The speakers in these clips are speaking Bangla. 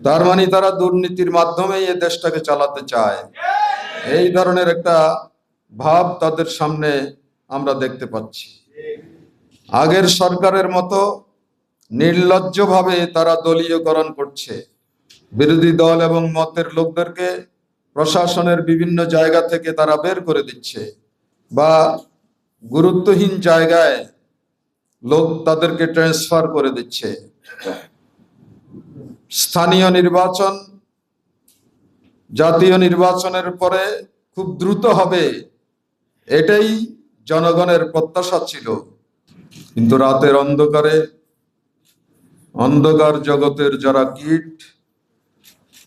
তার মানে তারা দুর্নীতির মাধ্যমেই এই দেশটাকে চালাতে চায়। এই ধরনের একটা ভাব তাদের সামনে আমরা দেখতে পাচ্ছি। আগের সরকারের মতো নির্লজ্জভাবে তারা দলীয়করণ করছে। বিরোধী দল এবং মতের লোকদেরকে প্রশাসনের বিভিন্ন জায়গা থেকে তারা বের করে দিচ্ছে, বা গুরুত্বহীন জায়গায় লোক তাদেরকে ট্রান্সফার করে দিচ্ছে। স্থানীয় নির্বাচন জাতীয় নির্বাচনের পরে খুব দ্রুত হবে, এটাই জনগণের প্রত্যাশা ছিল। কিন্তু রাতের অন্ধকার জগতের যারা কীট,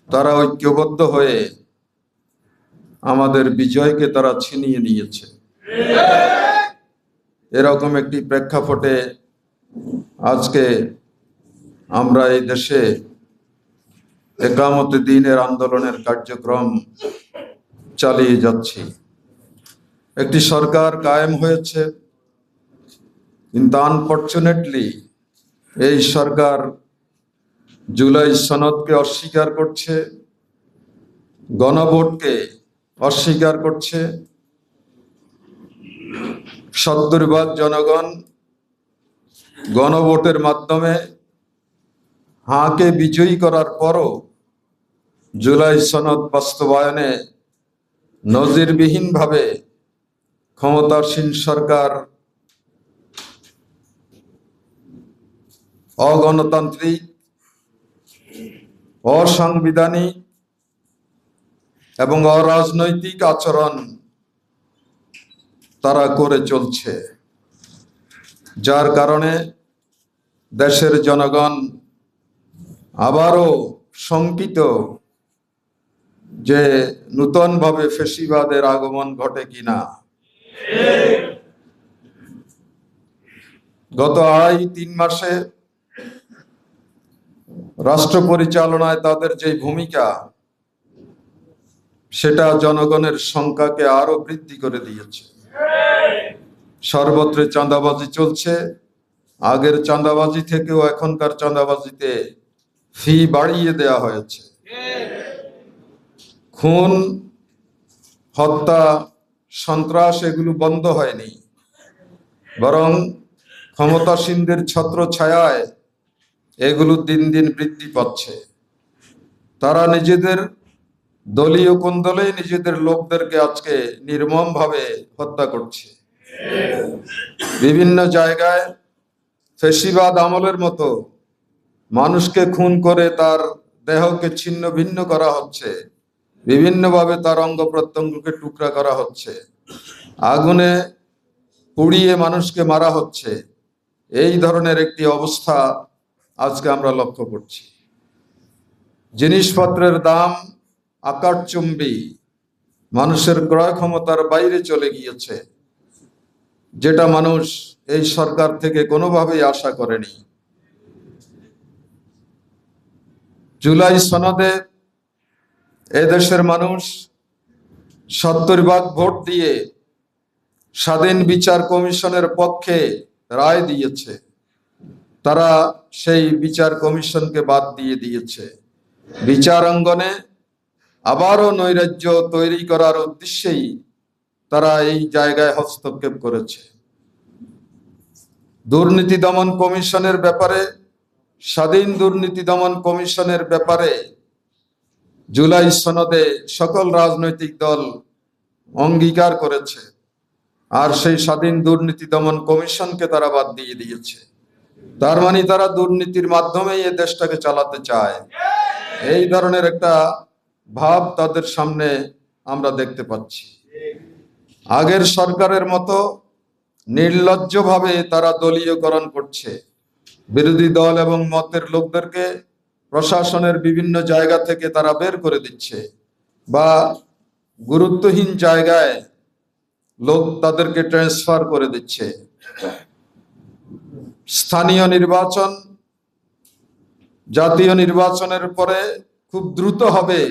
তারা ঐক্যবদ্ধ হয়ে আমাদের বিজয়কে তারা ছিনিয়ে নিয়েছে। এরকম একটি প্রেক্ষাপটে আজকে আমরা এই দেশে একামতে দ্বীনের আন্দোলনের কার্যক্রম চালিয়ে যাচ্ছি। একটি সরকার কায়েম হয়েছে, কিন্তু আনফরচুনেটলি এই সরকার জুলাই সনদকে অস্বীকার করছে, গণভোটকে অস্বীকার করছে। ৭০% জনগণ গণভোটের মাধ্যমে হাঁকে বিজয়ী করার পরও জুলাই সনদ বাস্তবায়নে নজিরবিহীনভাবে ক্ষমতাসীন সরকার অগণতান্ত্রিক, অসাংবিধানিক এবং অরাজনৈতিক আচরণ তারা করে চলছে, যার কারণে দেশের জনগণ আবারও শঙ্কিত যে নূতনভাবে ফ্যাসিবাদের আগমন ঘটে কিনা। গত ২.৫-৩ মাসে রাষ্ট্র পরিচালনায় তাদের যে ভূমিকা, সেটা জনগণের সংখ্যাকে আরো বৃদ্ধি করে দিয়েছে। সর্বত্র চাঁদাবাজি চলছে। আগের চাঁদাবাজি থেকেও এখনকার চাঁদাবাজিতে ফি বাড়িয়ে দেওয়া হয়েছে। খুন, হত্যা, সন্ত্রাস এগুলো বন্ধ হয়নি, বরং ক্ষমতাসীনদের ছত্র ছায়ায় এগুলো দিন দিন বৃদ্ধি পাচ্ছে। তারা নিজেদের দলীয় কোন্দলে নিজেদের লোকদেরকে আজকে নির্মমভাবে হত্যা করছে। বিভিন্ন জায়গায় ফ্যাসিবাদ আমলের মতো মানুষকে খুন করে তার দেহকে ছিন্ন ভিন্ন করা হচ্ছে, বিভিন্নভাবে তার অঙ্গ প্রত্যঙ্গকে টুকরা করা হচ্ছে, আগুনে পুড়িয়ে মানুষকে মারা হচ্ছে। এই ধরনের একটি অবস্থা আজকে আমরা লক্ষ্য করছি। জিনিসপত্রের দাম আকাশচুম্বী, মানুষের ক্রয় ক্ষমতার বাইরে চলে গিয়েছে, যেটা মানুষ এই সরকার থেকে কোনোভাবেই আশা করেনি। জুলাই সনদে এদেশের মানুষ ৭০% ভোট দিয়ে স্বাধীন বিচার কমিশনের পক্ষে রায় দিয়েছে। তারা সেই বিচার কমিশনকে বাদ দিয়ে দিয়েছে। বিচার অঙ্গনে আবারও নৈরাজ্য তৈরি করার উদ্দেশ্যেই তারা এই জায়গায় হস্তক্ষেপ করেছে। দুর্নীতি দমন কমিশনের ব্যাপারে, স্বাধীন দুর্নীতি দমন কমিশনের ব্যাপারে জুলাই সনদে সকল রাজনৈতিক দল অঙ্গীকার করেছে, আর সেই স্বাধীন দুর্নীতি দমন কমিশনকে তারা বাদ দিয়ে দিয়েছে। তার মানে তারা দুর্নীতির মাধ্যমেই এই দেশটাকে চালাতে চায়। এই ধরনের একটা ভাব তাদের সামনে আমরা দেখতে পাচ্ছি। আগের সরকারের মতো নির্লজ্জভাবে তারা দলীয়করণ করছে। বিরোধী দল এবং মতের লোকদেরকে প্রশাসনের বিভিন্ন জায়গা থেকে তারা বের করে দিচ্ছে, বা গুরুত্বহীন জায়গায় লোক তাদেরকে ট্রান্সফার করে দিচ্ছে। স্থানীয় নির্বাচন জাতীয় নির্বাচনের পরে খুব দ্রুত হবে,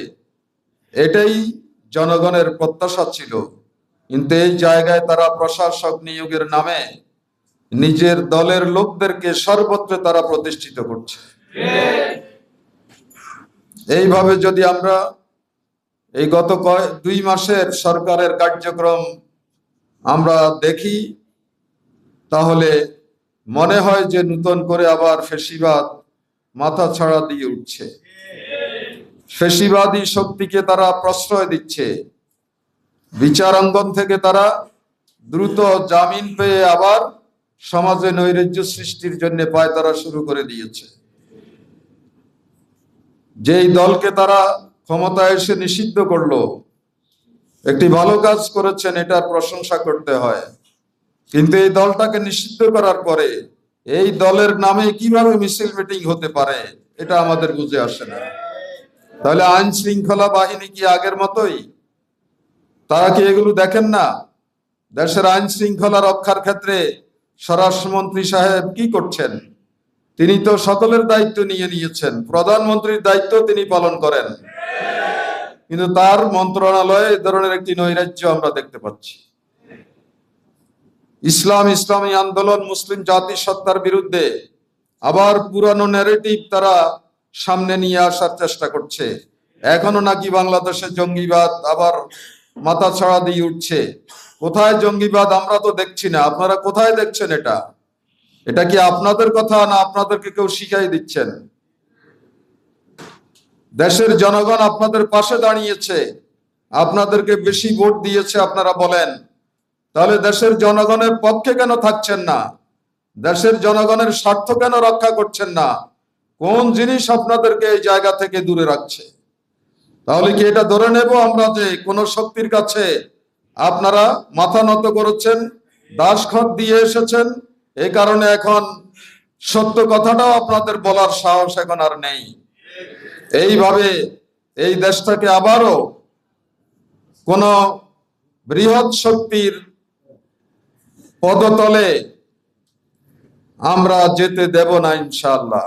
এটাই জনগণের প্রত্যাশা ছিল। কিন্তু এই জায়গায় তারা প্রশাসক নিয়োগের নামে নিজের দলের লোকদেরকে সর্বত্র তারা প্রতিষ্ঠিত করছে। এইভাবে যদি আমরা এই গত 2 মাসের সরকারের কার্যক্রম আমরা দেখি, তাহলে মনে হয় যে নতুন করে আবার ফ্যাসিবাদ মাথা ছাড়া দিয়ে উঠছে। ফ্যাসিবাদী শক্তিকে তারা প্রশ্রয় দিচ্ছে। বিচারাঙ্গন থেকে তারা দ্রুত জামিন পেয়ে আবার সমাজে নৈরাজ্য সৃষ্টির জন্য পায়তারা শুরু করে দিয়েছে। যেই দলকে তারা ক্ষমতায় এসে নিষিদ্ধ করলো, একটি ভালো কাজ করেছেন, এটার প্রশংসা করতে হয়। কিন্তু এই দলটাকে নিষিদ্ধ করার পরে এই দলের নামে কিভাবে মিছিল মিটিং হতে পারে, এটা আমাদের বুঝে আসে না। তাহলে আইন শৃঙ্খলা বাহিনী কি আগের মতোই? তারা কি এগুলো দেখেন না? দেশের আইন শৃঙ্খলা রক্ষার ক্ষেত্রে স্বরাষ্ট্রমন্ত্রী সাহেব কি করছেন? তিনি তো সকলের দায়িত্ব নিয়ে নিয়েছেন, প্রধানমন্ত্রীর দায়িত্ব তিনি পালন করেন, কিন্তু তার মন্ত্রণালয়ে এই ধরনের একটি নৈরাজ্য আমরা দেখতে পাচ্ছি। ইসলামী আন্দোলন, মুসলিম জাতিসত্তার বিরুদ্ধে আবার পুরানো ন্যারেটিভ তারা সামনে নিয়ে আসার চেষ্টা করছে। এখনো নাকি বাংলাদেশে জঙ্গিবাদ আবার মাথা ছাড়া দিয়ে উঠছে। কোথায় জঙ্গিবাদ? আমরা তো দেখছি না। আপনারা কোথায় দেখছেন এটা? এটা কি আপনাদের কথা, না আপনাদেরকে কেউ শিখাই দিচ্ছেন? দেশের জনগণ আপনাদের পাশে দাঁড়িয়েছে, আপনাদেরকে বেশি ভোট দিয়েছে, আপনারা বলেন। তাহলে দেশের জনগণের পক্ষে কেন থাকছেন না? দেশের জনগণের স্বার্থ কেন রক্ষা করছেন না? কোন জিনিস আপনাদেরকে এই জায়গা থেকে দূরে রাখছে? তাহলে কি এটা ধরে নেব আমরা যে কোন শক্তির কাছে আপনারা মাথা নত করেছেন, দাসখত দিয়ে এসেছেন, এই কারণে এখন সত্য কথাটাও আপনাদের বলার সাহস এখন আর নেই? এইভাবে এই দেশটাকে আবারও কোন বৃহৎ শক্তির পদতলে আমরা যেতে দেব না ইনশাআল্লাহ।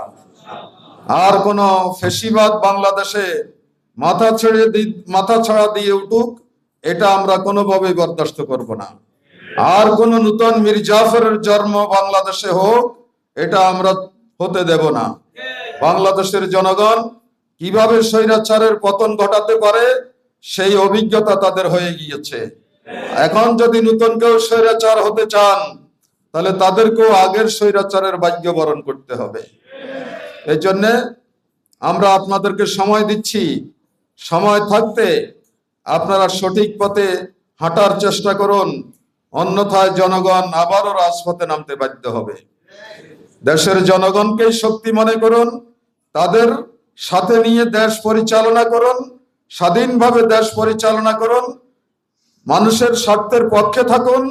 আর কোন ফ্যাসিবাদ বাংলাদেশে মাথা ছাড়া দিয়ে উঠুক, এটা আমরা কোনোভাবে বরদাস্ত করব না। আর কোন নতুন মীর জাফরের জন্ম বাংলাদেশে হোক, এটা আমরা হতে দেব না। বাংলাদেশের জনগণ কিভাবে স্বৈরাচারের পতন ঘটাতে পারে সেই অভিজ্ঞতা তাদের হয়ে গিয়েছে। এখন যদি নতুন কেউ স্বৈরাচার হতে চান, তাহলে তাদেরকেও আগের স্বৈরাচারের ভাগ্য বরণ করতে হবে। এই জন্য আমরা আপনাদেরকে সময় দিচ্ছি। সময় থাকতে আপনারা সঠিক পথে হাঁটার চেষ্টা করুন, অন্যথায় জনগণ আবারও রাজপথে নামতে বাধ্য হবে। দেশের জনগণকেই শক্তি মনে করুন, তাদের সাথে নিয়ে দেশ পরিচালনা করুন, স্বাধীনভাবে দেশ পরিচালনা করুন, মানুষের স্বার্থের পক্ষে থাকুন।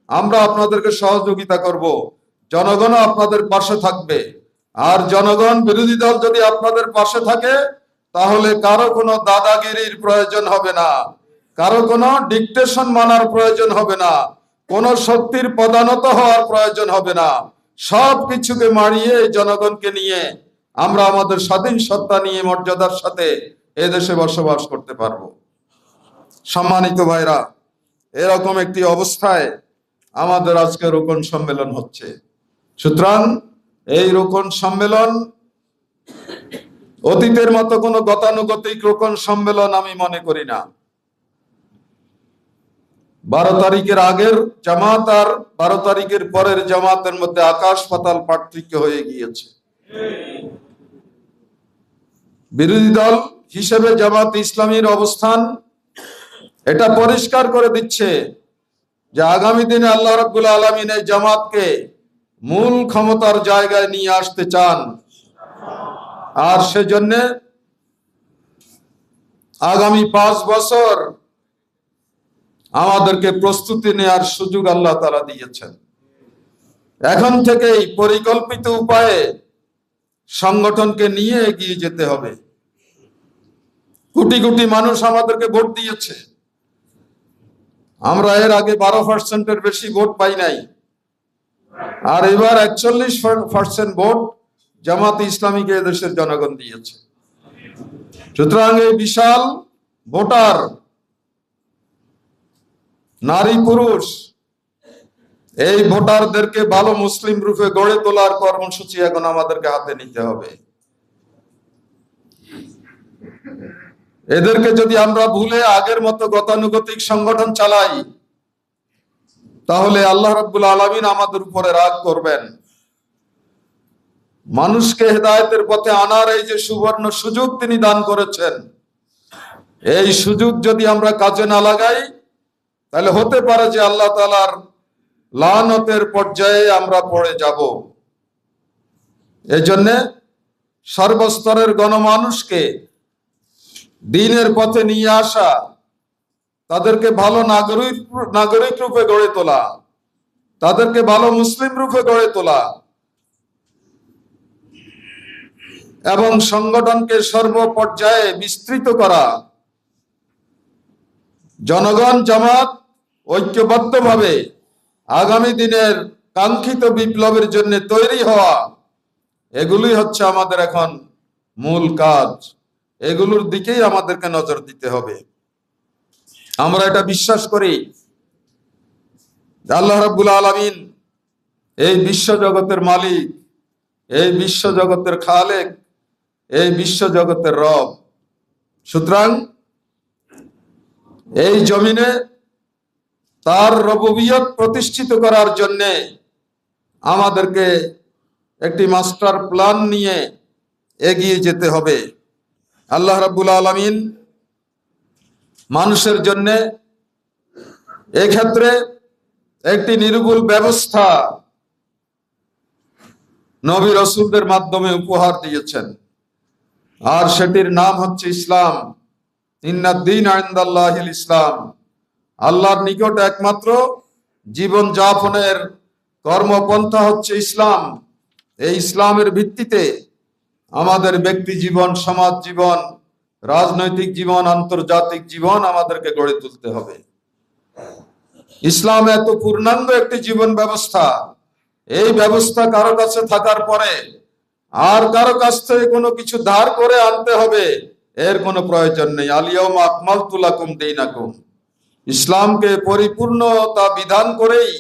আমরা আপনাদেরকে সহযোগিতা করব, জনগণও আপনাদের পাশে থাকবে। আর জনগণ, বিরোধী দল যদি আপনাদের পাশে থাকে, তাহলে কারো কোনো দাদাগিরির প্রয়োজন হবে না, কারো কোনো ডিকটেশন মানার প্রয়োজন হবে না, কোন শক্তির পদানত হওয়ার প্রয়োজন হবে না। সব কিছুকে মারিয়ে জনগণকে নিয়ে আমরা আমাদের স্বাধীন সত্তা নিয়ে মর্যাদার সাথে এদেশে বসবাস করতে পারবো। সম্মানিত ভাইরা, এরকম একটি অবস্থায় আমাদের আজকে রোকন সম্মেলন হচ্ছে। সুতরাং এই রোকন সম্মেলন অতীতের মতো কোনো গতানুগতিক রোকন সম্মেলন আমি মনে করি না। 12 তারিখের আগের জামাত আর 12 তারিখের পরের জামাতের মধ্যে আকাশ পাতাল পার্থক্য হয়ে গিয়েছে। বিরোধী দল হিসেবে জামাত ইসলামীর অবস্থান এটা পরিষ্কার করে দিচ্ছে যে আগামী দিনে আল্লাহ রাব্বুল আলামিন এই জামাতকে মূল ক্ষমতার জায়গায় নিয়ে আসতে চান। আর সেজন্য আগামী 5 বছর আমাদেরকে প্রস্তুতি নেওয়ার সুযোগ আল্লাহ তাআলা দিয়েছেন। এখন থেকেই পরিকল্পিত উপায়ে সংগঠনকে নিয়ে এগিয়ে যেতে হবে। কোটি কোটি মানুষ আমাদেরকে ভোট দিয়েছে। আমরা এর আগে 12%-এর বেশি ভোট পাই নাই, আর এবার 41% ভোট জামাতে ইসলামীকে এদেশের জনগণ দিয়েছে। সুতরাং এই বিশাল ভোটার নারী পুরুষ, এই ভোটারদেরকে ভালো মুসলিম রূপে গড়ে তোলার কর্মসূচি এখন আমাদেরকে হাতে নিতে হবে। এদেরকে যদি আমরা ভুলে আগের মতো গতানুগতিক সংগঠন চালাই, তাহলে আল্লাহ রাব্বুল আলামিন আমাদের উপরে রাগ করবেন। মানুষকে হেদায়েতের পথে আনার এই যে সুবর্ণ সুযোগ তিনি দান করেছেন, এই সুযোগ যদি আমরা কাজে না লাগাই, তাহলে হতে পারে যে আল্লাহ তাআলার লানতের পর্যায়ে আমরা পড়ে যাব। এজন্য সর্বস্তরের গণমানুষকে দ্বীনের পথে নিয়ে আসা, তাদেরকে ভালো নাগরিক রূপে গড়ে তোলা, তাদেরকে ভালো মুসলিম রূপে গড়ে তোলা এবং সংগঠনকে সর্বপর্যায়ে বিস্তৃত করা, জনগণ জামাত ঐক্যবদ্ধভাবে আগামী দিনের কাঙ্ক্ষিত বিপ্লবের জন্য তৈরি হওয়া, এগুলোই হচ্ছে আমাদের এখন মূল কাজ। এগুলোর দিকেই আমাদেরকে নজর দিতে হবে। আমরা এটা বিশ্বাস করি আল্লাহ রাব্বুল আলামিন এই বিশ্ব জগতের মালিক, এই বিশ্ব জগতের খালেক, এই বিশ্ব জগতের রব। সুতরাং এই জমিনে তার রবুবিয়ত প্রতিষ্ঠিত করার জন্য আমাদেরকে একটি মাস্টার প্ল্যান নিয়ে এগিয়ে যেতে হবে। আল্লাহ রাব্বুল আলামিন মানুষের জন্য এক্ষেত্রে একটি নির্ভুল ব্যবস্থা নবী রাসূলদের মাধ্যমে উপহার দিয়েছেন, আর সেটির নাম হচ্ছে ইসলাম। ইন্নাদ-দীনা ইনদাল্লাহিল ইসলাম। আল্লাহর নিকট একমাত্র জীবন যাপনের কর্মপন্থা হচ্ছে ইসলাম। এই ইসলামের ভিত্তিতে আমাদের ব্যক্তি জীবন, সমাজ জীবন, রাজনৈতিক জীবন, আন্তর্জাতিক জীবন আমাদেরকে গড়ে তুলতে হবে। ইসলাম এত পূর্ণাঙ্গ একটি জীবন ব্যবস্থা, এই ব্যবস্থা কারো কাছে থাকার পরে আর কারো কাছ থেকে কোনো কিছু ধার করে আনতে হবে এর কোনো প্রয়োজন নেই। আল-ইয়াউমা আকমালতু লাকুম দীনাকুম। ইসলামকে পরিপূর্ণতা বিধান করেই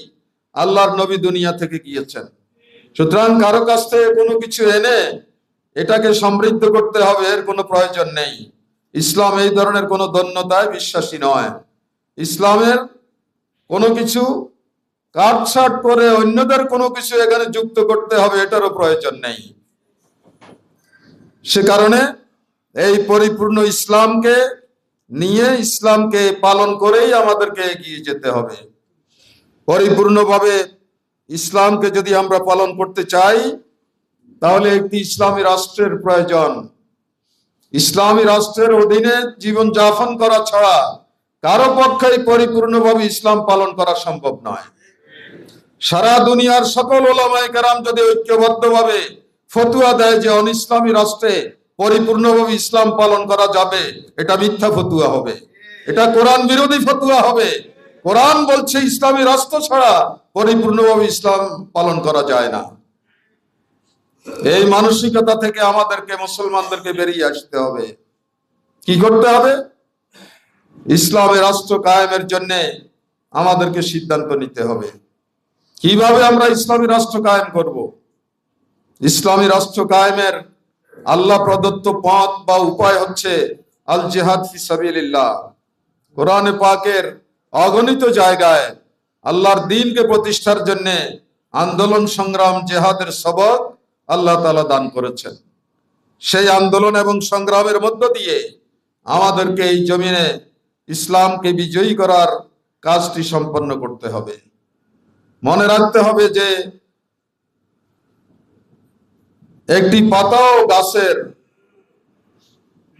আল্লাহর নবী দুনিয়া থেকে গিয়েছেন। সুতরাং কারো কাছ থেকে কোনো কিছু এনে এটাকে সমৃদ্ধ করতে হবে এর কোনো প্রয়োজন নেই। ইসলাম এই ধরনের কোনো দন্যতায় বিশ্বাসী নয়। ইসলামের কোনো কিছু কাটছাট করে অন্যদের কোনো কিছু এখানে যুক্ত করতে হবে এটারও প্রয়োজন নেই। সে কারণে এই পরিপূর্ণ ইসলামকে নিয়ে, ইসলামকে পালন করেই আমাদেরকে এগিয়ে যেতে হবে। পরিপূর্ণভাবে ইসলামকে যদি আমরা পালন করতে চাই, তাহলে একটি ইসলামী রাষ্ট্রের প্রয়োজন। ইসলামী রাষ্ট্রের অধীনে জীবন যাপন করা ছাড়া কারো পক্ষেই পরিপূর্ণভাবে ইসলাম পালন করা সম্ভব নয়। সারা দুনিয়ার সকল উলামায়ে কেরাম যদি ঐক্যবদ্ধভাবে ফতোয়া দেয় যে অনিসলামী রাষ্ট্রে পরিপূর্ণভাবে ইসলাম পালন করা যাবে, এটা মিথ্যা ফতোয়া হবে, এটা কোরআন বিরোধী ফতোয়া হবে। কোরআন বলছে ইসলামী রাষ্ট্র ছাড়া পরিপূর্ণভাবে ইসলাম পালন করা যায় না। এই মানসিকতা থেকে আমাদেরকে, মুসলমানদেরকে বেরিয়ে আসতে হবে। কি করতে হবে? ইসলামের রাষ্ট্র কায়েমের জন্য আমাদেরকে সিদ্ধান্ত নিতে হবে। কিভাবে আমরা ইসলামী রাষ্ট্র কায়েম করব? ইসলামী রাষ্ট্র কায়েমের আল্লাহ প্রদত্ত পথ বা উপায় হচ্ছে আল জিহাদ ফি সাবিলিল্লাহ। কোরআনে পাকের অগণিত জায়গায় আল্লাহর দ্বীনকে প্রতিষ্ঠার জন্য আন্দোলন, সংগ্রাম, জিহাদের সবক আল্লাহ তাআলা দান করেছেন। সেই আন্দোলন এবং সংগ্রামের মধ্য দিয়ে আমাদেরকে এই জমিনে ইসলামকে বিজয়ী করার কাজটি সম্পন্ন করতে হবে। মনে রাখতে হবে যে একটি পাতাও গাছের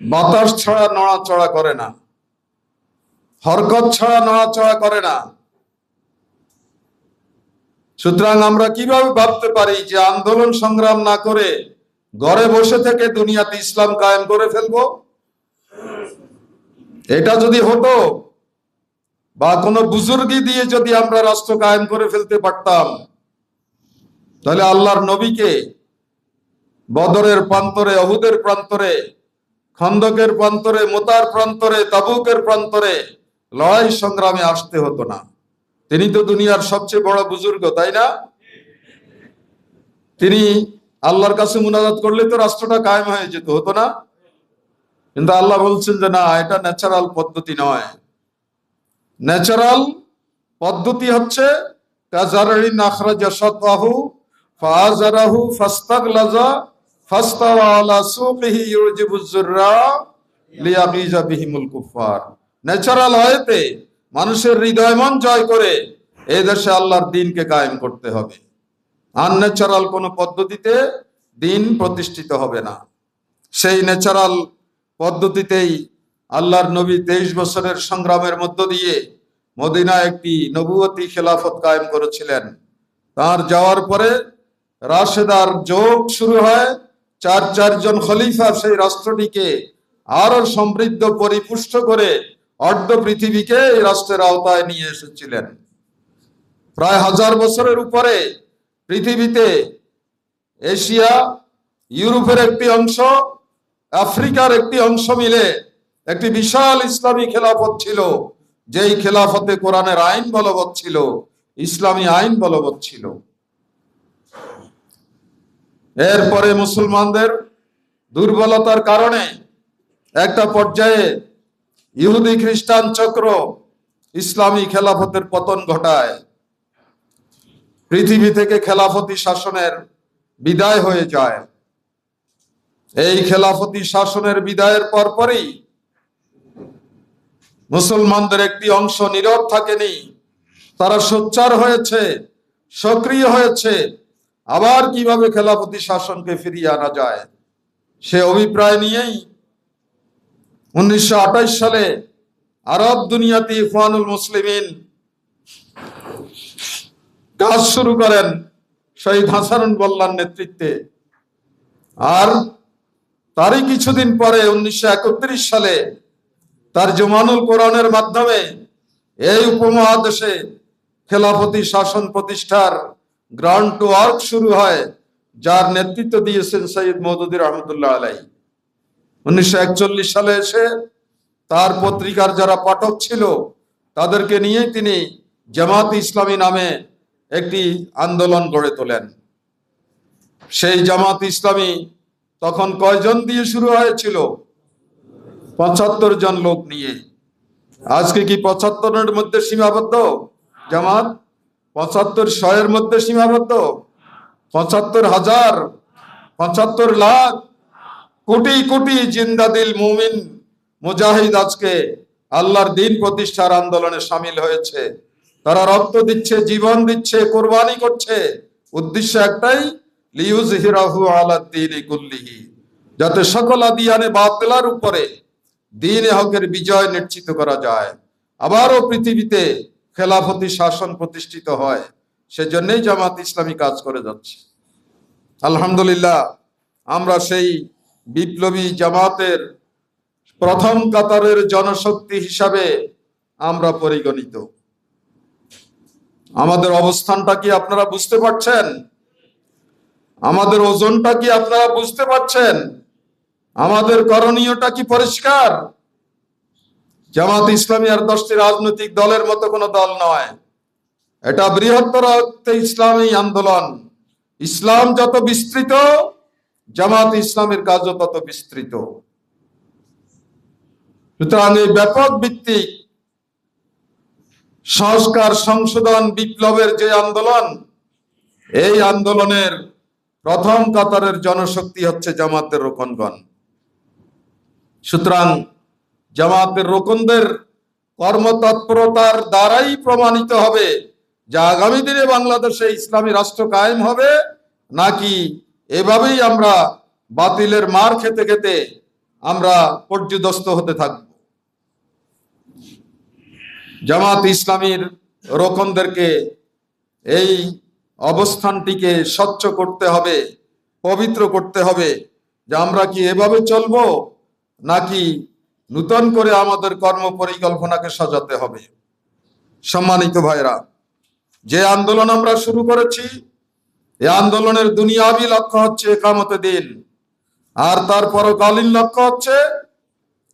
বাতাস ছাড়া নড়াচড়া করে না, হরকত ছাড়া নড়াচড়া করে না। সুতরাং আমরা কিভাবে ভাবতে পারি যে আন্দোলন সংগ্রাম না করে ঘরে বসে থেকে দুনিয়াতে ইসলাম কায়েম করে ফেলবো? এটা যদি হতো, বা কোনো বুজুর্গি দিয়ে যদি আমরা রাষ্ট্র কায়েম করে ফেলতে পারতাম, তাহলে আল্লাহর নবীকে বদরের প্রান্তরে, উহুদের প্রান্তরে, খন্দকের প্রান্তরে, মুতার প্রান্তরে, তাবুকের প্রান্তরে লড়াই সংগ্রামে আসতে হতো না। তিনি তো দুনিয়ার সবচেয়ে বড় বুজুর্গ, তাই না? তিনি আল্লাহর কাছে মুনাজাত করলে তো রাষ্ট্রটা কায়েম হয়ে যেত, হতো না? কিন্তু আল্লাহ বলছেন যে না, এটা ন্যাচারাল পদ্ধতি নয়। ন্যাচারাল পদ্ধতি হচ্ছে কাজারিন আখরাজা শাতআহু ফাআযারাহু ফাস্তাগলাযা ফাস্তাওয়া আলা সুকিহি ইউজিবুজ যুররা লিয়াগিজা বিহিমুল কুফার। ন্যাচারাল হয়তে মানুষের হৃদয় মন জয় করে এই দেশে আল্লাহর দ্বীনকে কায়েম করতে হবে। আনন্যাচারাল কোন পদ্ধতিতে দ্বীন প্রতিষ্ঠিত হবে না। সেই ন্যাচারাল পদ্ধতিতেই আল্লাহর নবী 23 বছরের সংগ্রামের মধ্য দিয়ে মদিনায় একটি নবুয়তি খেলাফত কায়েম করেছিলেন। তার যাওয়ার পরে রাশেদার যোগ শুরু হয়। চারজন খলিফা সেই রাষ্ট্রটিকে আরো সমৃদ্ধ পরিপুষ্ট করে অর্ধ পৃথিবীকে এই রাষ্ট্রের আওতায় নিয়ে এসেছিলেন। প্রায় 1000 বছরের উপরে পৃথিবীতে এশিয়া, ইউরোপের একটি অংশ, আফ্রিকার একটি অংশ মিলে একটি বিশাল ইসলামী খেলাফত ছিল, যেই খেলাফতে কোরআনের আইন বলবৎ ছিল, ইসলামী আইন বলবৎ ছিল। এরপরে মুসলমানদের দুর্বলতার কারণে একটা পর্যায়ে ইহুদি খ্রিস্টান চক্র ইসলামী খেলাফতের পতন ঘটায়। পৃথিবী থেকে খেলাফতি শাসনের বিদায় হয়ে যায়। এই খেলাফতি শাসনের বিদায়ের পরপরই মুসলমানদের একটি অংশ নীরব থাকেনি, তারা সোচ্চার হয়েছে, সক্রিয় হয়েছে। আবার কিভাবে খেলাফতি শাসনকে ফিরিয়ে আনা যায় সে অভিপ্রায় নিয়েই 1928 সালে আরব দুনিয়াতে ইখওয়ানুল মুসলিমিন কাজ শুরু করেন শহীদ হাসানুল্লাহর নেতৃত্বে। আর তারই কিছুদিন পরে 1931 সালে তারজুমানুল কোরআনের মাধ্যমে এই উপমহাদেশে খেলাফতি শাসন প্রতিষ্ঠার গ্রাউন্ড টু ওয়ার্ক শুরু হয়, যার নেতৃত্ব দিয়েছেন সৈয়দ মওদুদী রহমতুল্লাহ আলাইহি। 1941 সালে এসে তার পত্রিকার যারা পাঠক ছিল তাদেরকে নিয়ে তিনি জামাত ইসলামী নামে একটি আন্দোলন গড়ে তোলেন। সেই জামাত ইসলামী তখন কয়জন দিয়ে শুরু হয়েছিল? 75 জন লোক নিয়ে। আজকে কি 75-এর মধ্যে সীমাবদ্ধ জামাত? 75,100-এর মধ্যে সীমাবদ্ধ? 75,000, 75 লাখ, কোটি কোটি জিন্দা দিল মুমিন মুজাহিদ আজকে আল্লাহর দ্বীন প্রতিষ্ঠার আন্দোলনে সামিল হয়েছে। তারা রক্ত দিচ্ছে, জীবন দিচ্ছে, কোরবানি করছে। উদ্দেশ্য একটাই, লিইউযহিরাহু আলাদ দ্বীনি কুল্লিহি, যাতে সকল আদিয়ানে বাতিলের উপরে দ্বীনে হকের বিজয় নিশ্চিত করা যায়, আবারও পৃথিবীতে খেলাফতি শাসন প্রতিষ্ঠিত হয়। সেজন্যই জামাত ইসলামী কাজ করে যাচ্ছে। আলহামদুলিল্লাহ, আমরা সেই বিপ্লবী জামাতের প্রথম কাতারের জনশক্তি হিসাবে আমরা পরিগণিত। আমাদের অবস্থানটা কি আপনারা বুঝতে পারছেন? আমাদের ওজনটা কি আপনারা বুঝতে পারছেন? আমাদের করণীয়টা কি পরিষ্কার? জামাত ইসলামী আর 10টি রাজনৈতিক দলের মতো কোনো দল নয়। এটা বৃহত্তর ইসলামী আন্দোলন। ইসলাম যত বিস্তৃত, জামাত ইসলামের কাজও তত বিস্তৃত। সুতরাং এই ব্যাপক ভিত্তিক সংস্কার, সংশোধন, বিপ্লবের যে আন্দোলন, এই আন্দোলনের প্রথম কাতারের জনশক্তি হচ্ছে জামাতের রোকনগণ। সুতরাং জামাতের রোকনদের কর্মতৎপরতার দ্বারাই প্রমাণিত হবে যে আগামী দিনে বাংলাদেশে ইসলামী রাষ্ট্র কায়েম হবে, নাকি এভাবেই আমরা বাতিলের মার খেতে খেতে আমরা পর্যুদস্ত হতে থাকব। জামাত ইসলামীর রোকনদেরকে এই অবস্থানটিকে স্বচ্ছ করতে হবে, পবিত্র করতে হবে যে আমরা কি এভাবে চলবো, নাকি নূতন করে আমাদের কর্ম পরিকল্পনাকে সাজাতে হবে। সম্মানিত ভাইরা, যে আন্দোলন আমরা শুরু করেছি, এই আন্দোলনের দুনিয়াবী লক্ষ্য হচ্ছে একামতে দিন, আর তার পরকালীন লক্ষ্য হচ্ছে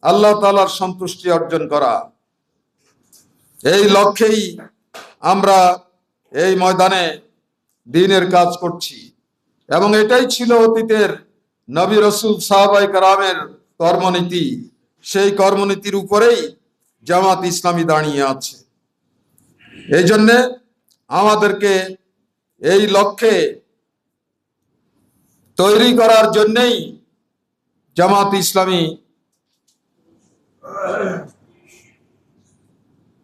আল্লাহ তাআলার সন্তুষ্টি অর্জন করা। এই লক্ষ্যেই আমরা এই ময়দানে দ্বীনের কাজ করছি, এবং এটাই ছিল অতীতের নবী রাসূল সাহাবায়ে কেরামের কর্মনীতি, সেই কর্মনীতির উপরেই জামাত ইসলামী দাঁড়িয়ে আছে। এই জন্যে আমাদেরকে এই লক্ষ্যে তৈরি করার জন্যেই জামাত ইসলামী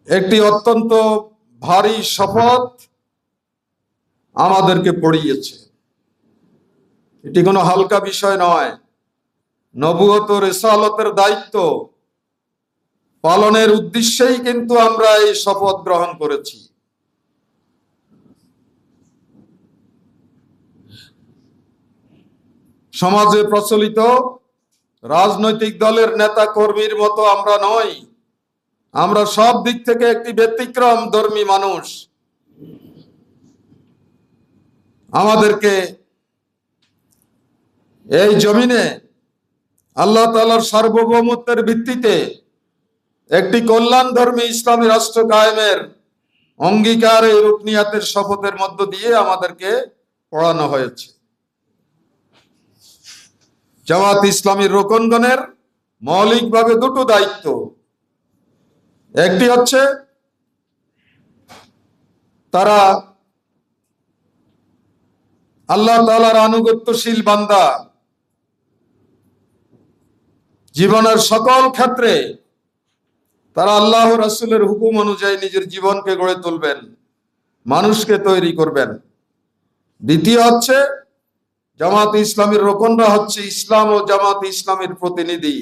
একটি অত্যন্ত ভারী শপথ আমাদেরকে পড়িয়েছে। এটি কোনো হালকা বিষয় নয়। নবুয়ত রিসালতের দায়িত্ব পালনের উদ্দেশ্যেই কিন্তু আমরা এই শপথ গ্রহণ করেছি। সমাজে প্রচলিত রাজনৈতিক দলের নেতা কর্মীর মতো আমরা নই। আমরা সব দিক থেকে একটি ব্যতিক্রম ধর্মী মানুষ। আমাদেরকে এই জমিনে আল্লাহ তাআলার সার্বভৌমত্বের ভিত্তিতে একটি কল্যাণ ধর্মী ইসলামী রাষ্ট্র কায়েমের অঙ্গীকার, এই রুকনিয়াতের শপথের মধ্য দিয়ে আমাদেরকে পড়ানো হয়েছে। জামাত ইসলামীর রোকনগণের মৌলিকভাবে দুটো দায়িত্ব। একটি হচ্ছে তারা আল্লাহ তাআলার আনুগত্যশীল বান্দা, জীবনের সকল ক্ষেত্রে তারা আল্লাহ রাসূলের হুকুম অনুযায়ী নিজের জীবনকে গড়ে তুলবেন, মানুষকে তৈরি করবেন। দ্বিতীয় হচ্ছে জামাত ইসলামীর রোকনরা হচ্ছে ইসলাম ও জামাত ইসলামীর প্রতিনিধি।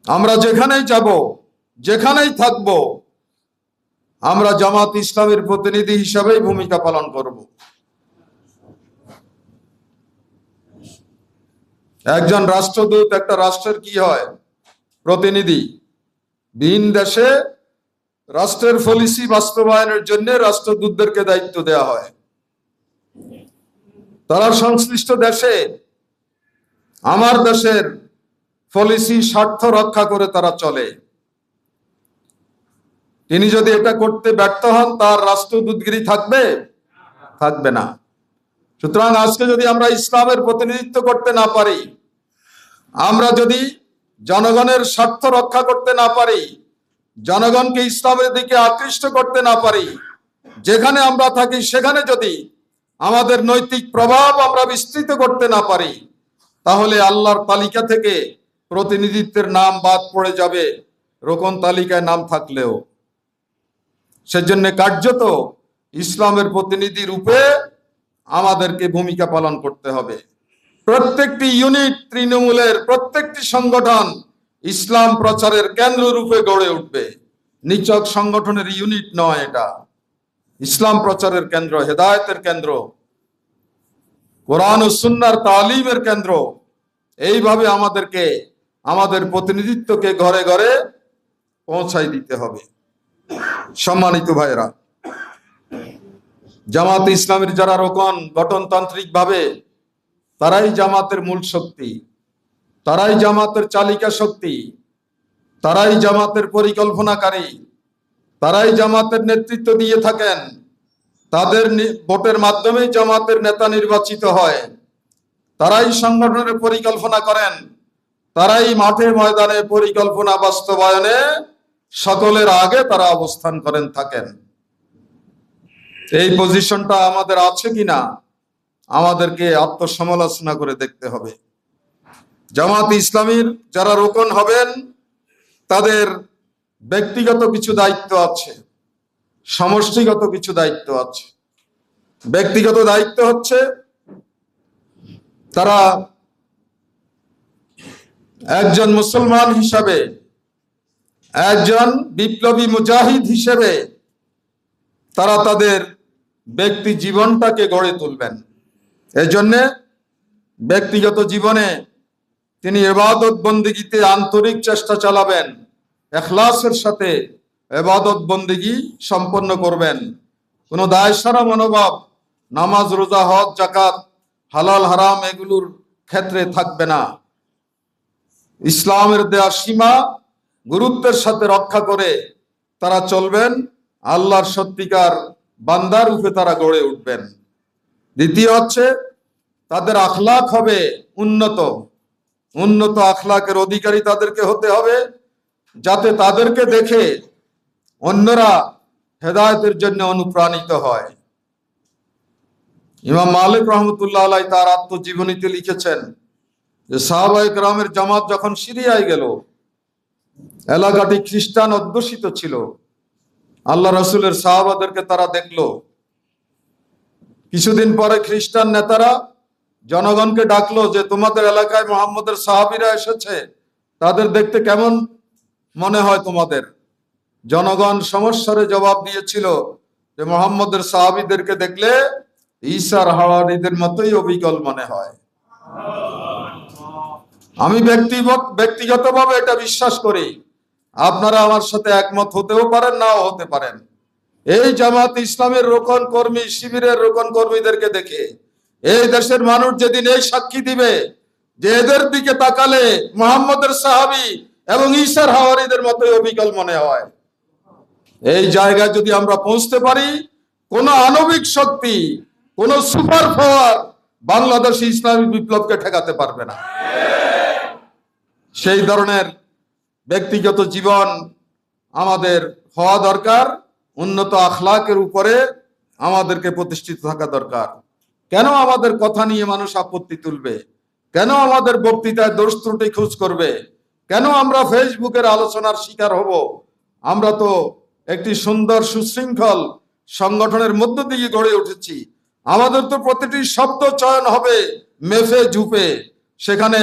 আমরা যেখানেই যাব, যেখানেই থাকব, আমরা জামাত ইসলামীর প্রতিনিধি হিসাবেই ভূমিকা পালন করব। একজন রাষ্ট্রদূত একটা রাষ্ট্রের কি হয়? প্রতিনিধি। ভিন দেশে রাষ্ট্রের পলিসি বাস্তবায়নের জন্য রাষ্ট্রদূতদেরকে দায়িত্ব দেওয়া হয়। তারা সংশ্লিষ্ট দেশে আমার দেশের পলিসি স্বার্থ রক্ষা করে তারা চলে। তিনি যদি এটা করতে ব্যর্থ হন, তার রাষ্ট্রদূতগিরি থাকবে? থাকবে না। সুতরাং আজকে যদি আমরা ইসলামের প্রতিনিধিত্ব করতে না পারি, আমরা যদি জনগণের স্বার্থ রক্ষা করতে না পারি, জনগণকে ইসলামের দিকে আকৃষ্ট করতে না পারি, যেখানে আমরা থাকি সেখানে যদি আমাদের নৈতিক প্রভাব আমরা বিস্তৃত করতে না পারি, তাহলে আল্লাহর তালিকা থেকে প্রতিনিধিত্বের নাম বাদ পড়ে যাবে, রোকন তালিকায় নাম থাকলেও। সেজন্য কার্যত ইসলামের প্রতিনিধি রূপে আমাদেরকে ভূমিকা পালন করতে হবে। প্রত্যেকটি ইউনিট, তৃণমূলের প্রত্যেকটি সংগঠন ইসলাম প্রচারের কেন্দ্র রূপে গড়ে উঠবে। নিছক সংগঠনের ইউনিট নয়, এটা ইসলাম প্রচারের কেন্দ্র, হেদায়েতের কেন্দ্র, কোরআন ও সুন্নাহর তালিমের কেন্দ্র। এইভাবে আমাদেরকে আমাদের প্রতিনিধিত্বকে ঘরে ঘরে পৌঁছাই দিতে হবে। সম্মানিত ভাইরা, জামাত ইসলামের যারা রোকন গঠনতান্ত্রিক ভাবে, তারাই জামাতের মূল শক্তি, তারাই জামাতের চালিকা শক্তি, তারাই জামাতের পরিকল্পনাকারী, তারাই জামাতের নেতৃত্ব দিয়ে থাকেন। তাদের ভোটের মাধ্যমেই জামাতের নেতা নির্বাচিত হয়, তারাই সংগঠনের পরিকল্পনা করেন, তারাই মাঠে ময়দানে পরিকল্পনা বাস্তবায়নে সকলের আগে তারা অবস্থান করেন থাকেন। এই পজিশনটা আমাদের আছে কিনা আমাদেরকে আত্মসমালোচনা করে দেখতে হবে। জামাত ইসলামীর যারা রোকন হবেন, তাদের ব্যক্তিগত কিছু দায়িত্ব আছে, সমষ্টিগত কিছু দায়িত্ব আছে। ব্যক্তিগত দায়িত্ব হচ্ছে তারা একজন মুসলমান হিসাবে, একজন বিপ্লবী মুজাহিদ হিসেবে তারা তাদের ব্যক্তি জীবনটাকে গড়ে তুলবেন। এজন্য ব্যক্তিগত জীবনে তিনি ইবাদত বন্দেগীতে আন্তরিক চেষ্টা চালাবেন, ইখলাসের সাথে ইবাদত বন্দেগী সম্পন্ন করবেন। কোনো দায়সারা মনোভাব নামাজ, রোজা, হজ, যাকাত, হালাল হারাম এগুলোর ক্ষেত্রে থাকবে না। ইসলামের দেয়া সীমা গুরুত্বের সাথে রক্ষা করে তারা চলবেন, আল্লাহর সত্যিকার বান্দার রূপে তারা গড়ে উঠবেন। দ্বিতীয় হচ্ছে তাদের আখলাক হবে উন্নত। উন্নত আখলাকের অধিকারী তাদেরকে হতে হবে, যাতে তাদেরকে দেখে অন্যরা হেদায়েতের জন্য অনুপ্রাণিত হয়। ইমাম মালিক রহমতুল্লাহ আলাইহি তার আত্মজীবনীতে লিখেছেন যে সাহাবায়ে কেরামের জামাত যখন সিরিয়ায় গেল, এলাকাটি খ্রিস্টান অধ্যুষিত ছিল। আল্লাহ রসুলের সাহাবাদেরকে তারা দেখলো। কিছুদিন পরে খ্রিস্টান নেতারা জনগণকে ডাকলো যে তোমাদের এলাকায় মুহাম্মদের সাহাবীরা এসেছে, তাদের দেখতে কেমন মনে হয় তোমাদের? জনগণ সমস্বরে জবাব দিয়েছিল যে মুহাম্মদের সাহাবীদেরকে দেখলে ঈসার হাওয়ারীদের মতোই অবিকল মনে হয়। আমি ব্যক্তিগতভাবে এটা বিশ্বাস করি। আপনারা আমার সাথে একমত হতেও পারেন, নাও হতে পারেন। এই জামাত ইসলামের রোকন কর্মী, শিবিরের রোকন কর্মীদেরকে দেখে এই দেশের মানুষ যেদিন এই সাক্ষী দিবে যে এদের দিকে তাকালে মুহাম্মদের সাহাবী এবং ঈসার হাওয়ারীদের মতোই অবিকল মনে হয়, এই জায়গায় যদি আমরা পৌঁছতে পারি, কোন আণবিক শক্তি, কোন সুপার পাওয়ার বাংলাদেশে ইসলামী বিপ্লবকে ঠেকাতে পারবে না। সেই ধরনের ব্যক্তিগত জীবন আমাদের হওয়া দরকার। উন্নত আখলাকের উপরে আমাদেরকে প্রতিষ্ঠিত থাকা দরকার। কেন আমাদের কথা নিয়ে মানুষ আপত্তি তুলবে? কেন আমাদের বক্তৃতায় দোষ ত্রুটি খোঁজ করবে? কেন আমরা ফেসবুকের আলোচনার শিকার হব? আমরা তো একটি সুন্দর সুশৃঙ্খল সংগঠনের মধ্য দিয়ে গড়ে উঠেছি। আমাদের তো প্রতিটি শব্দ চয়ন হবে মেফে ঝুপে, সেখানে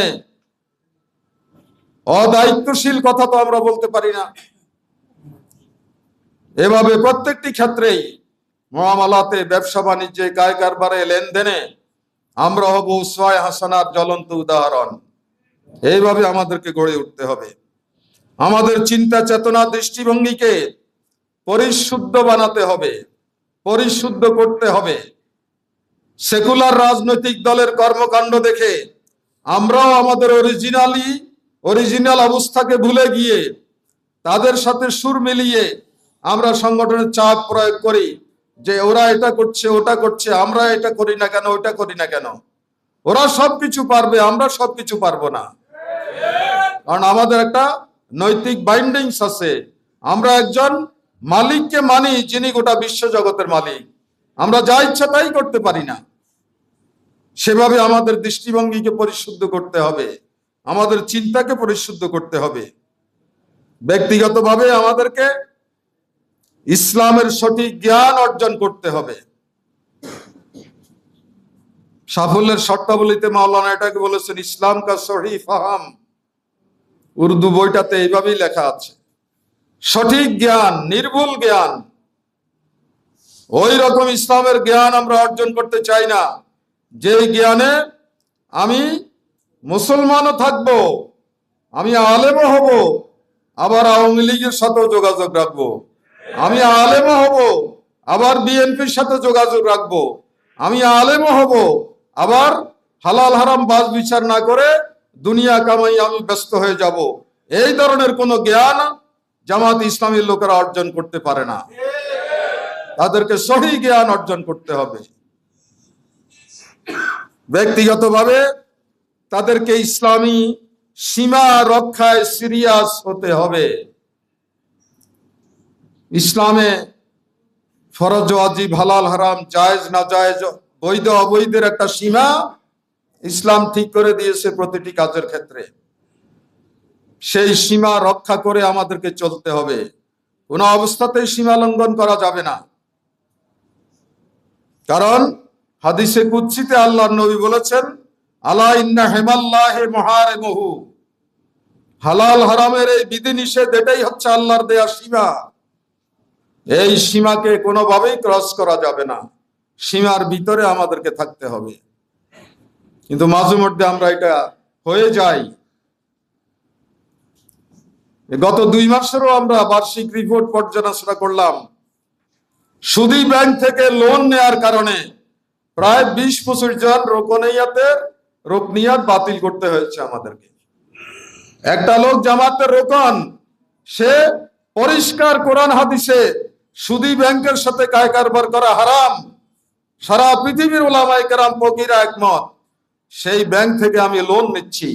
অদায়িত্বশীল কথা তো আমরা বলতে পারি না। এভাবে প্রত্যেকটি ক্ষেত্রেই মুআমালাতে, ব্যবসা বাণিজ্যে, কায় কারবারে, লেনদেনে আমরা হব উসওয়ায়ে হাসানার জ্বলন্ত উদাহরণ। এইভাবে আমাদেরকে গড়ে উঠতে হবে। আমাদের চিন্তা চেতনা দৃষ্টিভঙ্গিকে পরিশুদ্ধ বানাতে হবে, পরিশুদ্ধ করতে হবে। সেকুলার রাজনৈতিক দলের কর্মকাণ্ড দেখে আমরাও আমাদের অরিজিনাল অবস্থাকে ভুলে গিয়ে তাদের সাথে সুর মিলিয়ে আমরা সংগঠনের চাপ প্রয়োগ করি যে ওরা এটা করছে, ওটা করছে, আমরা এটা করি না কেন, ওটা করি না কেন। ওরা সবকিছু পারবে, আমরা সবকিছু পারবো না। কারণ আমাদের একটা নৈতিক বাইন্ডিংস আছে। আমরা একজন মালিককে মানি যিনি গোটা বিশ্ব জগতের মালিক। আমরা যা ইচ্ছা তাই করতে পারি না। সেভাবে আমাদের দৃষ্টিভঙ্গিকে পরিশুদ্ধ করতে হবে, আমাদের চিন্তাকে পরিশুদ্ধ করতে হবে। ব্যক্তিগতভাবে আমাদেরকে ইসলামের সঠিক জ্ঞান অর্জন করতে হবে। সাফল্যের শর্তাবলীতে মাওলানা এটাকে বলেছেন ইসলাম কা সহি ফাহাম। উর্দু বইটাতে এইভাবেই লেখা আছে, সঠিক জ্ঞান, নির্ভুল জ্ঞান। ওই রকম ইসলামের জ্ঞান আমরা অর্জন করতে চাই না যে জ্ঞানে আমি মুসলমানও থাকবো, আমি আলেমও হব, আবার আওয়ামী লীগের সাথেও যোগাযোগ রাখবো। আমি আলেমও হব, আবার বিএনপির সাথে যোগাযোগ রাখবো। আমি আলেমও হব, আবার হালাল হারাম বাজ বিচার না করে দুনিয়া কামাই আমি ব্যস্ত হয়ে যাব। এই ধরনের কোন জ্ঞান জামাত ইসলামীর লোকেরা অর্জন করতে পারে না। তাদেরকে সহি জ্ঞান অর্জন করতে হবে। ব্যক্তিগতভাবে তাদেরকে ইসলামী সীমা রক্ষায় সিরিয়াস হতে হবে। ইসলামে ফরজ ওয়াজিব, হালাল হারাম, জায়েজ না জায়েজ, বৈধ অবৈধের একটা সীমা ইসলাম ঠিক করে দিয়েছে প্রতিটি কাজের ক্ষেত্রে। সেই সীমা রক্ষা করে আমাদেরকে চলতে হবে। কোন অবস্থাতেই সীমা লঙ্ঘন করা যাবে না। কারণ হাদিসে কুদসিতে আল্লাহর নবী বলেছেন, আলা ইন্না হিমাল্লাহি মুহারিমুহু, হালাল হারামের এই বিধিনিষেধ এটাই হচ্ছে আল্লাহর দেয়া সীমা। এই সীমাকে কোনোভাবেই ক্রস করা যাবে না। সীমার ভিতরে আমাদেরকে থাকতে হবে। কিন্তু মাঝে মধ্যে আমরা এটা হয়ে যাই। গত 2 মাসেরও আমরা বার্ষিক রিপোর্ট পর্যালোচনা করলাম। সুদী ব্যাংক থেকে লোন নেয়ার কারণে প্রায় 20-25 জন রুকনিয়াত বাতিল করতে হয়েছে আমাদেরকে। একটা লোক জামাতের রোকন, সে পরিষ্কার কোরআন হাদিসে সুদী ব্যাংকের সাথে কায় কারবার করা হারাম। সারা পৃথিবীর উলামায়ে কেরাম ফকিরা একমত। সেই ব্যাংক থেকে আমি লোন নিচ্ছি,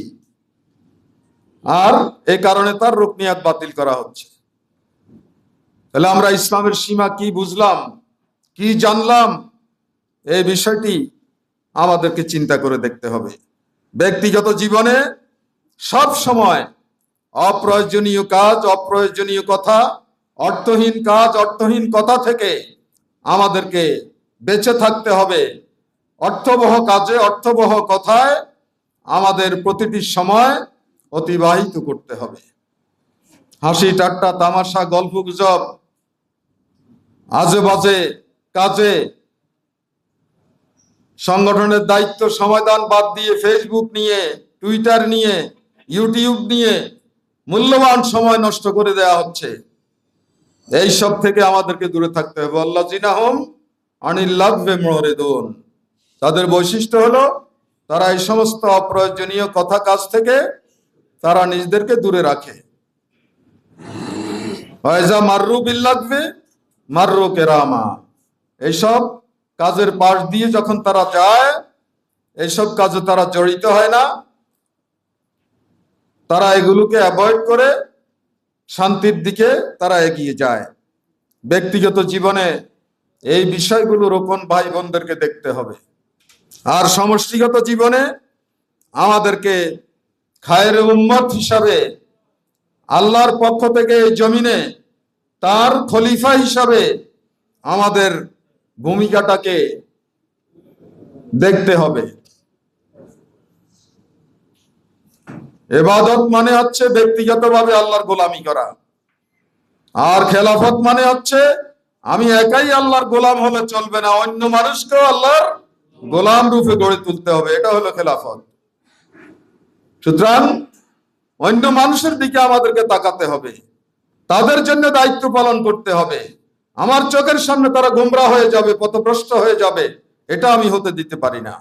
আর এই কারণে তার রুকনিয়াত বাতিল করা হচ্ছে। তাহলে আমরা ইসলামের সীমা কি বুঝলাম, কি জানলাম, এই বিষয়টি আমাদেরকে চিন্তা করে দেখতে হবে। ব্যক্তিগত জীবনে সব সময় অপ্রয়োজনীয় কাজ, অপ্রয়োজনীয় কথা, অর্থহীন কাজ, অর্থহীন কথা থেকে আমাদেরকে বেঁচে থাকতে হবে। অর্থবহ কাজে, অর্থবহ কথায় আমাদের প্রতিটি সময় অতিবাহিত করতে হবে। হাসি ঠাট্টা, তামাশা, গল্প গুজব, আজে বাজে কাজে, সংগঠনের দায়িত্ব সমাধান বাদ দিয়ে ফেসবুক নিয়ে, টুইটার নিয়ে, ইউটিউব নিয়ে মূল্যবান সময় নষ্ট করে দেয়া হচ্ছে। এই সব থেকে আমাদেরকে দূরে থাকতে হবে। আল্লাযিনা হুম আনিল লাগবি মুরিদুন, তাদের বৈশিষ্ট্য হলো তারা এই সমস্ত অপ্রয়োজনীয় কথা কাজ থেকে তারা নিজেদেরকে দূরে রাখে। ওয়াইজা মাররু বিল লাগবি মাররু কিরামা, এইসব কাজের পাশ দিয়ে যখন তারা যায়, এইসব কাজে তারা জড়িত হয় না, তারা এগুলোকে অ্যাভয়েড করে শান্তির দিকে তারা এগিয়ে যায়। ব্যক্তিগত জীবনে এই বিষয়গুলো রোপণ ভাই বোনদেরকে দেখতে হবে। আর সমষ্টিগত জীবনে আমাদেরকে খায়ের উম্মত হিসাবে আল্লাহর পক্ষ থেকে এই জমিনে তার খলিফা হিসাবে আমাদের ভূমিকাটাকে দেখতে হবে। ইবাদত মানে হচ্ছে ব্যক্তিগতভাবে আল্লাহর গোলামি করা, আর খেলাফত মানে হচ্ছে আমি একাই আল্লাহর গোলাম হলে চলবে না, অন্য মানুষকেও আল্লাহর গোলাম রূপে গড়ে তুলতে হবে। এটা হলো খেলাফত। সুতরাং অন্য মানুষের দিকে আমাদেরকে তাকাতে হবে, তাদের জন্য দায়িত্ব পালন করতে হবে। আমার চোখের সামনে তারা গোমরা হয়ে যাবে, পথভ্রষ্ট হয়ে যাবে, এটা আমি হতে দিতে পারি না।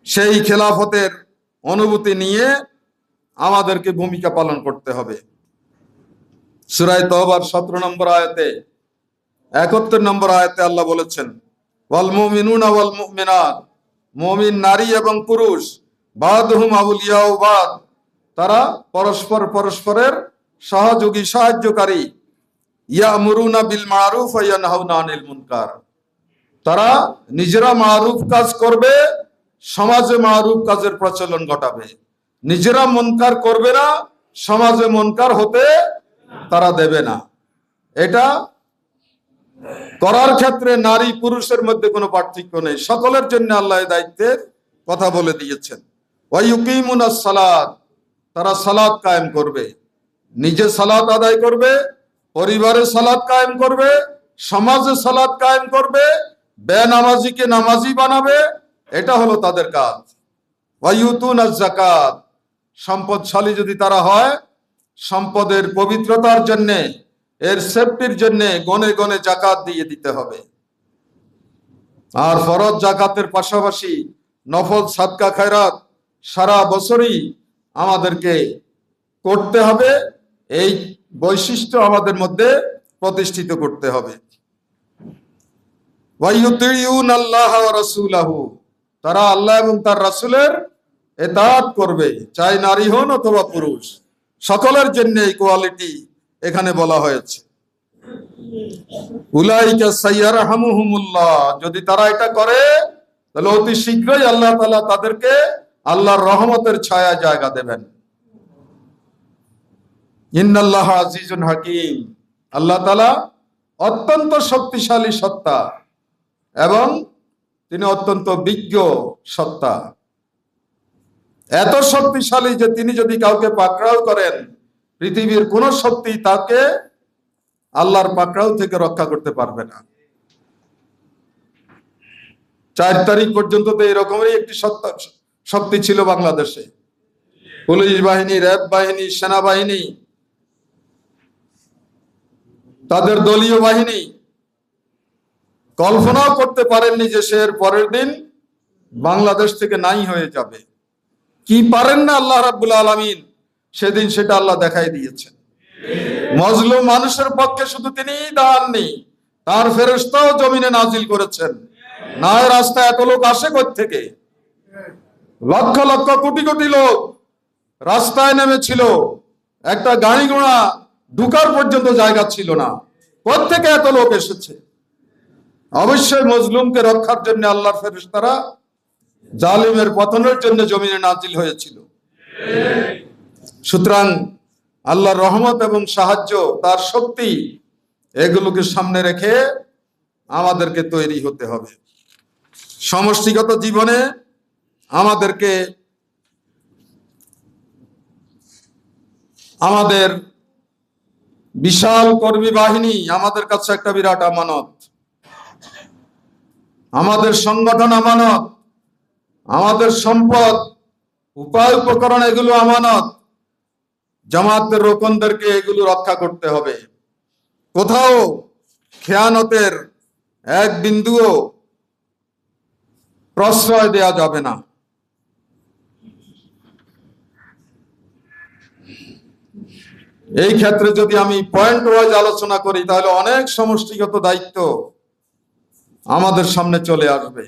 সেই খেলাফতের অনুভূতি নিয়ে আমাদেরকে ভূমিকা পালন করতে হবে। সূরা তাওবার 17 নম্বর আয়াতে, 71 নম্বর আয়াতে আল্লাহ বলেছেন, ওয়াল মুমিনুনা ওয়াল মুমিনাত, মুমিন নারী এবং পুরুষ, বাদহুম আউলিয়াউ বাদ, তারা পরস্পর পরস্পরের সহযোগী, সাহায্যকারী। ইয়ামুরুনা বিল মারুফ ওয়া ইয়ানহাউনা আনিল মুনকার, তারা নিজেরা মারুফ কাজ করবে, সমাজে মারুফ কাজের প্রচলন ঘটাবে। নিজেরা মুনকার করবে না, সমাজে মুনকার হতে তারা দেবে না। এটা করার ক্ষেত্রে নারী পুরুষের মধ্যে কোনো পার্থক্য নেই, সকলের জন্য আল্লাহ এই দায়িত্বের কথা বলে দিয়েছেন। ওয়া ইউকিমুনাস সালাত, তারা সালাত কায়েম করবে, নিজে সালাত আদায় করবে, পরিবারে সালাত কায়েম করবে, সমাজে সালাত কায়েম করবে, বেনামাজিকে নামাজি বানাবে, এটা হলো তাদের কাজ। ওয়া ইউতুনাজ যাকাত, সম্পদশালী যদি তারা হয়, সম্পদের পবিত্রতার জন্যে, এর সেফটির জন্যে গনে গনে যাকাত দিয়ে দিতে হবে। আর ফরজ যাকাতের পাশাপাশি নফল সাদকা খায়রাত সারা বছরই আমাদেরকে করতে হবে। এই বৈশিষ্ট্য আমাদের মধ্যে প্রতিষ্ঠিত করতে হবে। ওয়া ইউতিউনাল্লাহ ওয়া রাসূলাহু, তারা আল্লাহ এবং তার রাসূলের ইতাআত করবে, চাই নারী হন অথবা পুরুষ, সকলের জন্য এই কোয়ালিটি এখানে বলা হয়েছে। উলাইকা সাইয়ারহামুহুমুল্লাহ, যদি তারা এটা করে তাহলে অতি শীঘ্রই আল্লাহ তাআলা তাদেরকে আল্লাহর রহমতের ছায়া জায়গা দেবেন। ইন্নাল্লাহ আজিজুন হাকিম, আল্লাহ তাআলা অত্যন্ত শক্তিশালী সত্তা এবং তিনি অত্যন্ত বিজ্ঞ সত্তা। এত শক্তিশালী যে তিনি যদি কাউকে পাকড়াও করেন, পৃথিবীর কোন শক্তি তাকে আল্লাহর পাকড়াও থেকে রক্ষা করতে পারবে না। 4 তারিখ পর্যন্ত তো এরকমই একটি শক্তি ছিল বাংলাদেশে, পুলিশ বাহিনী, র্যাব বাহিনী, সেনাবাহিনী, তাদের দলীয় বাহিনী কল্পনাও করতে পারেননি যে সে এর পরের দিন বাংলাদেশ থেকে নাই হয়ে যাবে। কি পারেন না আল্লাহ রাব্বুল আলামিন, সেদিন সেটা আল্লাহ দেখাই দিয়েছেন। মজলুম মানুষের পক্ষে শুধু তিনিই দাঁড়াননি, তার ফেরেশতাও জমিনে নাজিল করেছেন। না রাস্তায় এত লোক আসে কোথা থেকে? লক্ষ লক্ষ কোটি কোটি লোক রাস্তায় নেমেছিল, একটা গাড়ি ঘোড়া ঢুকার পর্যন্ত জায়গা ছিল না। কোত্থেকে এত লোক এসেছে? অবশ্যই মজলুমকে রক্ষার জন্য আল্লাহর ফেরেশতারা জালিমের পতনের জন্য জমিনে নাজিল হয়েছিল। সুতরাং আল্লাহর রহমত এবং সাহায্য, তার শক্তি, এগুলোকে সামনে রেখে আমাদেরকে তৈরি হতে হবে। সমষ্টিগত জীবনে আমাদেরকে আমাদের বিশাল কর্মী বাহিনী আমাদের কাছে একটা বিরাট আমানত, আমাদের সংগঠন আমানত, আমাদের সম্পদ, উপায় উপকরণ, এগুলো আমানত। জামাতের রোকনদেরকে এগুলো রক্ষা করতে হবে। কোথাও খেয়ানতের এক বিন্দুও প্রশ্রয় দেয়া যাবে না। এই ক্ষেত্রে যদি আমি পয়েন্ট ওয়াইজ আলোচনা করি, তাহলে অনেক সমষ্টিগত দায়িত্ব আমাদের সামনে চলে আসবে।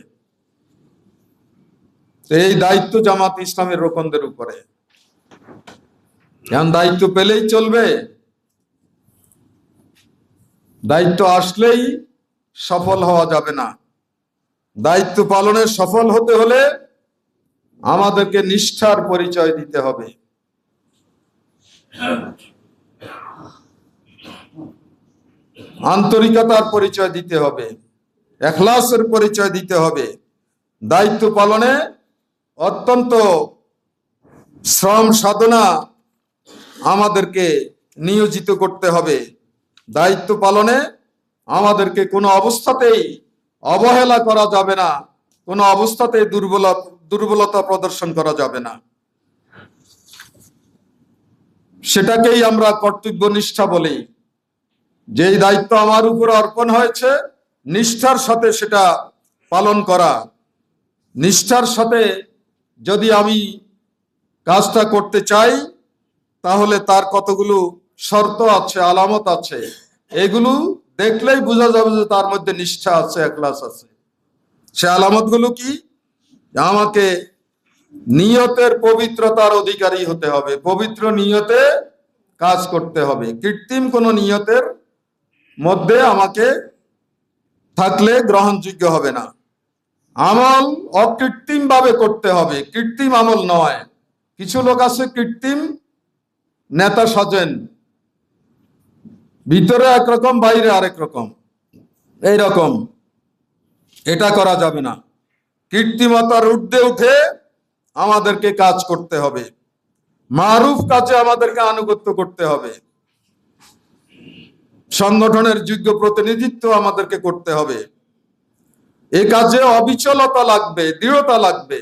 এই দায়িত্ব জামাত ইসলামের রোকনদের উপরে। এখন দায়িত্ব পেলেই চলবে? দায়িত্ব আসলেই সফল হওয়া যাবে না। দায়িত্ব পালনে সফল হতে হলে আমাদেরকে নিষ্ঠার পরিচয় দিতে হবে। আন্তরিকতার পরিচয় দিতে হবে, ইখলাসের পরিচয় দিতে হবে। দায়িত্ব পালনে অত্যন্ত শ্রম সাধনা আমাদেরকে নিয়োজিত করতে হবে। দায়িত্ব পালনে আমাদেরকে কোনো অবস্থাতেই অবহেলা করা যাবে না, কোনো অবস্থাতেই দুর্বলতা প্রদর্শন করা যাবে না। সেটাকেই আমরা কর্তব্যনিষ্ঠা বলি। যেই দায়িত্ব আমার উপর অর্পণ হয়েছে, নিষ্ঠার সাথে সেটা পালন করা। নিষ্ঠার সাথে যদি আমি কাজটা করতে চাই, তাহলে তার কতগুলো শর্ত আছে, আলামত আছে। এগুলো দেখলেই বোঝা যাবে যে তার মধ্যে নিষ্ঠা আছে, ইখলাস আছে। সে আলামতগুলো কি? আমাকে নিয়তের পবিত্রতার অধিকারী হতে হবে, পবিত্র নিয়তে কাজ করতে হবে। কৃত্রিম কোন নিয়তের মধ্যে আমাকে থাকলে গ্রহণযোগ্য হবে না। আমল অকৃত্রিম ভাবে করতে হবে, কৃত্রিম আমল নয়। কিছু লোক আছে কৃত্রিম নেতা সাজেন, ভিতরে একরকম বাইরে আরেক রকম, এইরকম। এটা করা যাবে না। কৃত্রিমতার ঊর্ধ্বে উঠে আমাদেরকে কাজ করতে হবে। মারুফ কাজে আমাদেরকে আনুগত্য করতে হবে। সংগঠনের যোগ্য প্রতিনিধিত্ব আমাদেরকে করতে হবে। এ কাজে অবিচলতা লাগবে, দৃঢ়তা লাগবে।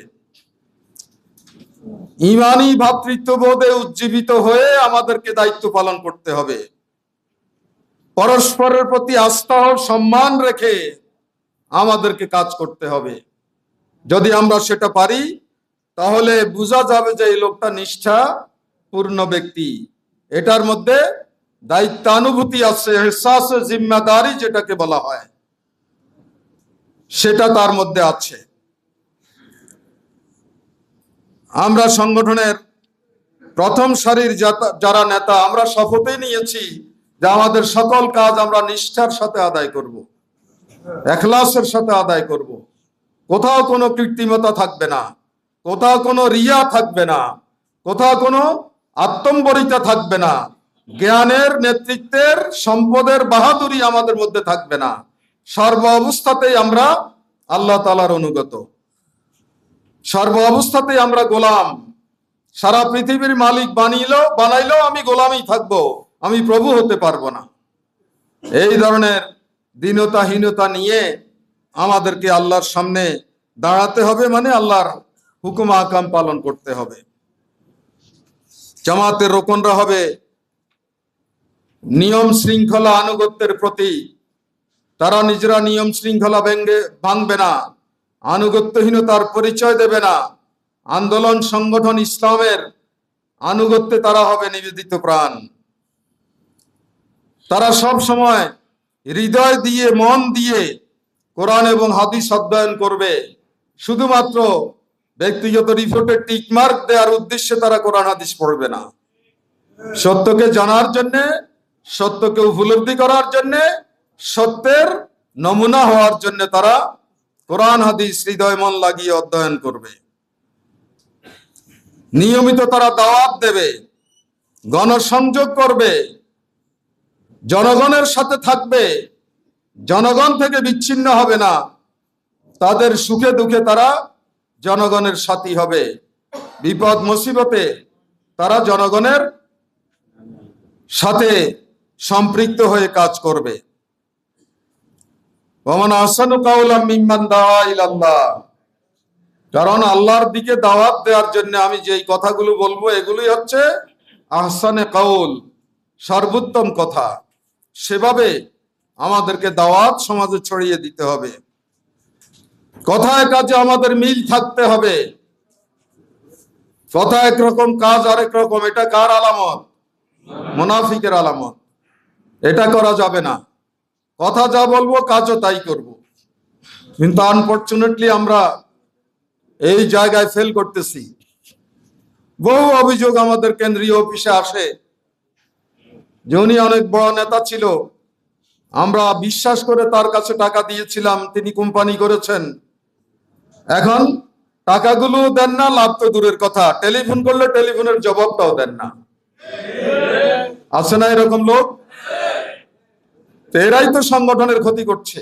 ঈমানী ভ্রাতৃত্ববোধে উজ্জীবিত হয়ে আমাদেরকে দায়িত্ব পালন করতে হবে। পরস্পরের প্রতি আস্থা ও সম্মান রেখে আমাদেরকে কাজ করতে হবে। যদি আমরা সেটা পারি, তাহলে বোঝা যাবে যে এই লোকটা নিষ্ঠা পূর্ণ ব্যক্তি। এটার মধ্যে দায়িত্বানুভূতি আছে, ইহসাসে জিম্মাদারি যেটাকে বলা হয়, সেটা তার মধ্যে আছে। আমরা সংগঠনের প্রথম সারির যারা নেতা, আমরা শপথই নিয়েছি যে আমাদের সকল কাজ আমরা নিষ্ঠার সাথে আদায় করব, ইখলাসের সাথে আদায় করব। কোথাও কোনো কৃত্রিমতা থাকবে না, কোথাও কোনো রিয়া থাকবে না, কোথাও কোনো আত্মম্বরিতা থাকবে না, জ্ঞানের, নেতৃত্বের, সম্পদের বাহাদুরি আমাদের মধ্যে থাকবে না। সর্ব অবস্থাতেই আমরা আল্লাহ তাআলার অনুগত, সর্ব অবস্থাতেই আমরা গোলাম। সারা পৃথিবীর মালিক বানাইলো আমি গোলামই থাকবো, আমি প্রভু হতে পারবো না। এই ধরনের দীনতাহীনতা নিয়ে আমাদেরকে আল্লাহর সামনে দাঁড়াতে হবে, মানে আল্লাহর হুকুম আহকাম পালন করতে হবে। জামাতের রোকনরা হবে নিয়ম শৃঙ্খলা আনুগত্যের প্রতি। তারা নিজেরা নিয়ম শৃঙ্খলা ভাঙবে না, আনুগত্যহীনতার পরিচয় দেবে না। আন্দোলন সংগঠন ইসলামের আনুগত্যে তারা হবে নিবেদিত প্রাণ। তারা সব সময় হৃদয় দিয়ে, মন দিয়ে কোরআন এবং হাদিস অধ্যয়ন করবে। শুধুমাত্র ব্যক্তিগত রিপোর্টে টিক মার্ক দেওয়ার উদ্দেশ্যে তারা কোরআন হাদিস পড়বে না। সত্যকে জানার জন্য, সত্যকে উপলব্ধি করার জন্য, সত্যের নমুনা হওয়ার জন্য তারা কোরআন হাদিস হৃদয় মন লাগিয়ে অধ্যয়ন করবে। নিয়মিত তারা দাওয়াত দেবে, গণসংযোগ করবে, জনগণের সাথে থাকবে, জনগণ থেকে বিচ্ছিন্ন হবে না। তাদের সুখে দুঃখে তারা জনগণের সাথী হবে, বিপদ মুসিবতে তারা জনগণের সাথে সম্পৃক্ত হয়ে কাজ করবে। ওমান আহসানু কাওলাম মিম্মান দাআ ইলাল্লাহ। কারণ আল্লাহর দিকে দাওয়াত দেওয়ার জন্য আমি যেই কথাগুলো বলবো এগুলোই হচ্ছে আহসানে কাউল, সর্বোত্তম কথা। সেভাবে আমাদেরকে দাওয়াত সমাজে ছড়িয়ে দিতে হবে। কথায় কাজে আমাদের মিল থাকতে হবে। কথা একরকম, কাজ আরেক রকম। এটা কার আলামত? মুনাফিকের আলামত। এটা করা যাবে না। কথা যা বলবো কাজও তাই করব। কিন্তু আনফরচুনেটলি আমরা এই জায়গায় ফেল করতেছি। বহু অভিযোগ আমাদের কেন্দ্রীয় অফিসে আসে যে উনি অনেক বড় নেতা ছিল, আমরা বিশ্বাস করে তার কাছে টাকা দিয়েছিলাম, তিনি কোম্পানি করেছেন, এখন টাকাগুলো দেন না, লাভ তো দূরের কথা, টেলিফোন করলে টেলিফোনের জবাবটাও দেন না। আছে না এরকম লোক? এরাই তো সংগঠনের ক্ষতি করছে।